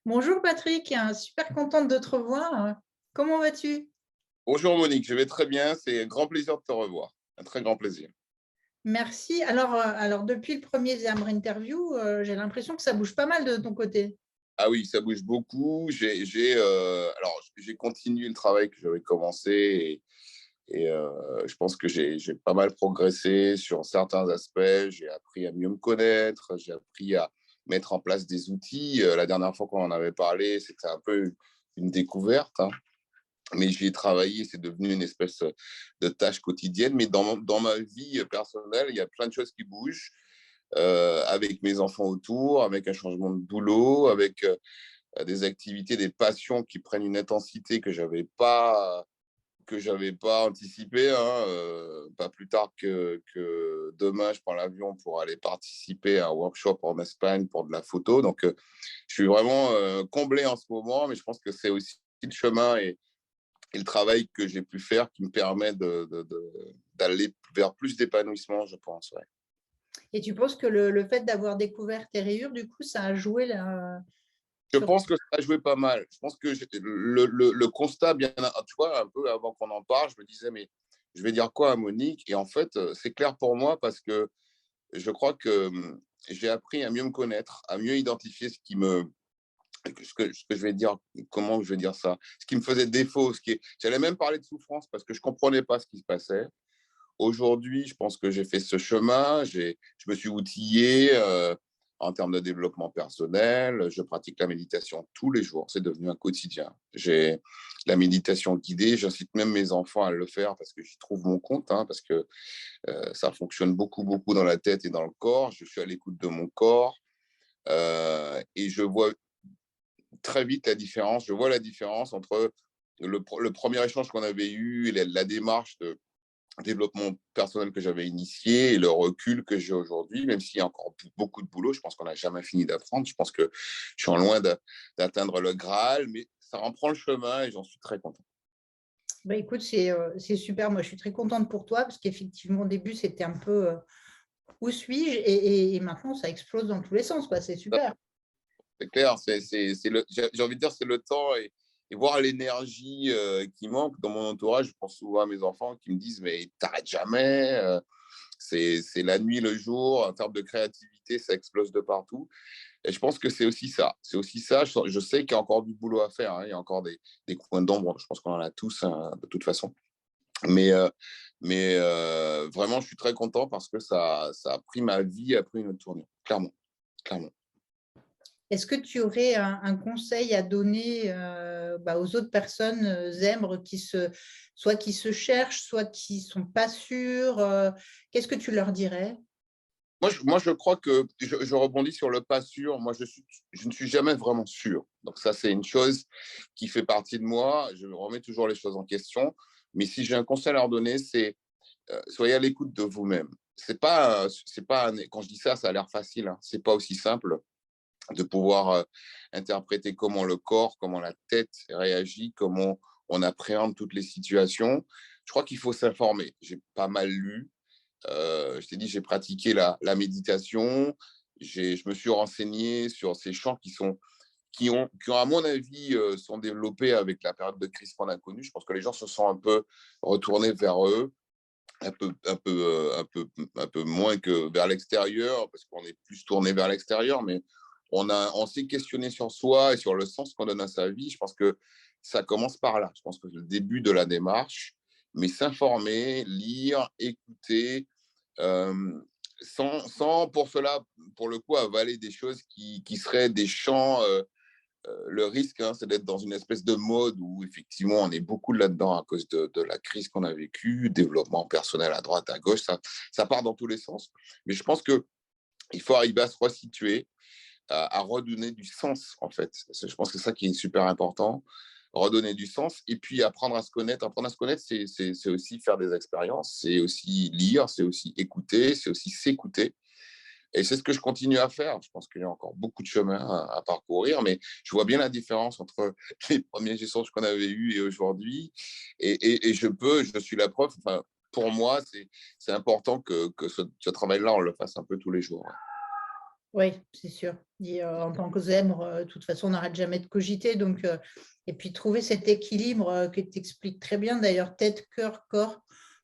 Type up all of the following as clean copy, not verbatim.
Bonjour Patrick, super contente de te revoir. Comment vas-tu? Bonjour Monique, je vais très bien. C'est un grand plaisir de te revoir. Un très grand plaisir. Merci. Alors depuis le premier Zamr Interview, j'ai l'impression que ça bouge pas mal de ton côté. Ah oui, ça bouge beaucoup. J'ai continué le travail que j'avais commencé et je pense que j'ai pas mal progressé sur certains aspects. J'ai appris à mieux me connaître. J'ai appris à mettre en place des outils. La dernière fois qu'on en avait parlé, c'était un peu une découverte, hein. Mais j'y ai travaillé, c'est devenu une espèce de tâche quotidienne. Mais dans ma vie personnelle, il y a plein de choses qui bougent, avec mes enfants autour, avec un changement de boulot, avec des activités, des passions qui prennent une intensité que j'avais pas anticipé, hein. Pas plus tard que demain, je prends l'avion pour aller participer à un workshop en Espagne pour de la photo. Donc, je suis vraiment comblé en ce moment, mais je pense que c'est aussi le chemin et le travail que j'ai pu faire qui me permet d'aller vers plus d'épanouissement, je pense. Ouais. Et tu penses que le fait d'avoir découvert tes rayures, du coup, ça a joué là, Je sur... pense que ça a joué pas mal. Je pense que le constat, bien, tu vois, un peu avant qu'on en parle, je me disais, mais je vais dire quoi à Monique? Et en fait, c'est clair pour moi parce que je crois que j'ai appris à mieux me connaître, à mieux identifier ce que je vais dire, comment je vais dire ça, ce qui me faisait défaut, j'allais même parler de souffrance parce que je comprenais pas ce qui se passait. Aujourd'hui, je pense que j'ai fait ce chemin, je me suis outillé en termes de développement personnel, je pratique la méditation tous les jours, c'est devenu un quotidien. J'ai la méditation guidée, j'incite même mes enfants à le faire parce que j'y trouve mon compte, hein, parce que ça fonctionne beaucoup, beaucoup dans la tête et dans le corps. Je suis à l'écoute de mon corps et je vois très vite la différence. Je vois la différence entre le premier échange qu'on avait eu, la démarche de développement personnel que j'avais initié et le recul que j'ai aujourd'hui, même s'il y a encore beaucoup de boulot. Je pense qu'on n'a jamais fini d'apprendre. Je pense que je suis en loin d'atteindre le Graal, mais ça reprend le chemin et j'en suis très content. Bah, écoute, c'est super. Moi, je suis très contente pour toi parce qu'effectivement, au début, c'était un peu où suis-je et maintenant, ça explose dans tous les sens, quoi. C'est super. C'est clair, j'ai envie de dire, c'est le temps et voir l'énergie qui manque dans mon entourage. Je pense souvent à mes enfants qui me disent, mais t'arrêtes jamais. C'est la nuit, le jour, en termes de créativité, ça explose de partout. Et je pense que c'est aussi ça. C'est aussi ça. Je sais qu'il y a encore du boulot à faire, hein. Il y a encore des coins d'ombre. Je pense qu'on en a tous, hein, de toute façon. Mais, euh, mais vraiment, je suis très content parce que ça a pris ma vie, a pris une autre tournure. Clairement. Clairement. Est-ce que tu aurais un conseil à donner aux autres personnes zèbres soit qui se cherchent, soit qui sont pas sûres qu'est-ce que tu leur dirais? Moi, je crois que je rebondis sur le pas sûr. Moi, je ne suis jamais vraiment sûr. Donc, ça, c'est une chose qui fait partie de moi. Je remets toujours les choses en question. Mais si j'ai un conseil à leur donner, c'est soyez à l'écoute de vous-même. Quand je dis ça, ça a l'air facile, hein. C'est pas aussi simple de pouvoir interpréter comment le corps, comment la tête réagit, comment on appréhende toutes les situations. Je crois qu'il faut s'informer. J'ai pas mal lu. Je t'ai dit, j'ai pratiqué la méditation. Je me suis renseigné sur ces champs qui ont à mon avis, sont développés avec la période de crise qu'on a connue. Je pense que les gens se sont un peu retournés vers eux, un peu moins que vers l'extérieur, parce qu'on est plus tourné vers l'extérieur, mais on s'est questionné sur soi et sur le sens qu'on donne à sa vie. Je pense que ça commence par là. Je pense que c'est le début de la démarche, mais s'informer, lire, écouter, euh, sans pour cela, pour le coup, avaler des choses qui seraient des champs. Le risque, hein, c'est d'être dans une espèce de mode où effectivement on est beaucoup là-dedans à cause de la crise qu'on a vécue, développement personnel à droite, à gauche, ça part dans tous les sens. Mais je pense qu'il faut arriver à se resituer, à redonner du sens en fait. Je pense que c'est ça qui est super important, redonner du sens et puis apprendre à se connaître. Apprendre à se connaître, c'est aussi faire des expériences, c'est aussi lire, c'est aussi écouter, c'est aussi s'écouter. Et c'est ce que je continue à faire. Je pense qu'il y a encore beaucoup de chemin à parcourir, mais je vois bien la différence entre les premiers échanges qu'on avait eus et aujourd'hui. Et je suis la preuve. Enfin, pour moi, c'est important que ce travail-là, on le fasse un peu tous les jours. Oui, c'est sûr. Et, en tant que zèbre, de toute façon, on n'arrête jamais de cogiter. Donc, et puis, trouver cet équilibre que tu expliques très bien, d'ailleurs, tête, cœur, corps,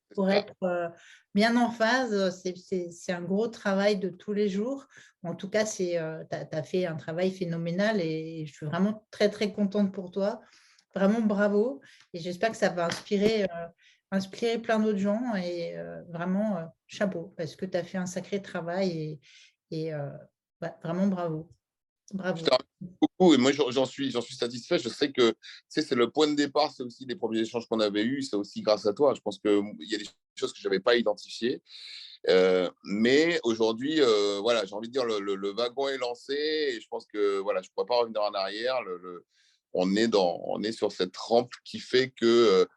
C'est pour ça. être bien en phase, c'est un gros travail de tous les jours. En tout cas, tu as fait un travail phénoménal et je suis vraiment très, très contente pour toi. Vraiment bravo. Et j'espère que ça va inspirer plein d'autres gens. Et vraiment, chapeau, parce que tu as fait un sacré travail et ouais, vraiment bravo. Je Bravo. te remercie beaucoup et moi j'en suis satisfait. Je sais que c'est le point de départ, c'est aussi les premiers échanges qu'on avait eus, c'est aussi grâce à toi. Je pense qu'il y a des choses que je n'avais pas identifiées. Mais aujourd'hui, voilà, j'ai envie de dire, le wagon est lancé et je pense que voilà, je ne pourrais pas revenir en arrière. On est sur cette rampe qui fait que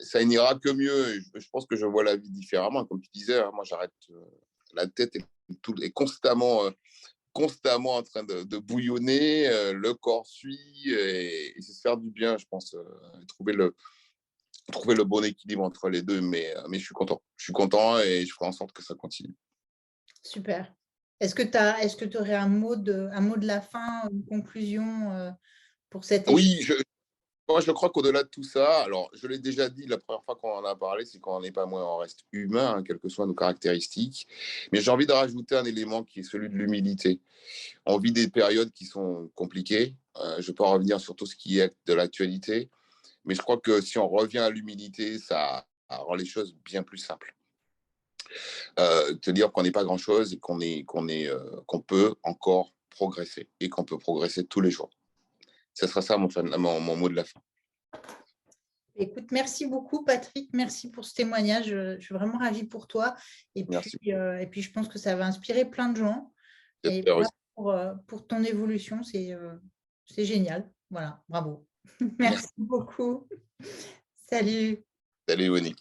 ça n'ira que mieux. Et je pense que je vois la vie différemment. Comme tu disais, hein, moi j'arrête, la tête est constamment en train de bouillonner, le corps suit et c'est se faire du bien, je pense, trouver le bon équilibre entre les deux. Mais je suis content. Je suis content et je ferai en sorte que ça continue. Super. Est-ce que tu aurais un mot de la fin, une conclusion pour cet échange? Oui, moi je crois qu'au-delà de tout ça, alors je l'ai déjà dit la première fois qu'on en a parlé, c'est qu'on n'est pas moins, on reste humain, hein, quelles que soient nos caractéristiques. Mais j'ai envie de rajouter un élément qui est celui de l'humilité. On vit des périodes qui sont compliquées. Je ne vais pas revenir sur tout ce qui est de l'actualité. Mais je crois que si on revient à l'humilité, ça rend les choses bien plus simples. Te dire qu'on n'est pas grand-chose et qu'on peut encore progresser et qu'on peut progresser tous les jours. Ce sera ça mon mot de la fin. Écoute, merci beaucoup, Patrick. Merci pour ce témoignage. Je suis vraiment ravie pour toi. Merci. Et puis, je pense que ça va inspirer plein de gens. Et J'espère voilà, aussi. pour ton évolution, c'est génial. Voilà, bravo. Merci Merci. beaucoup. Salut. Salut, Winnie.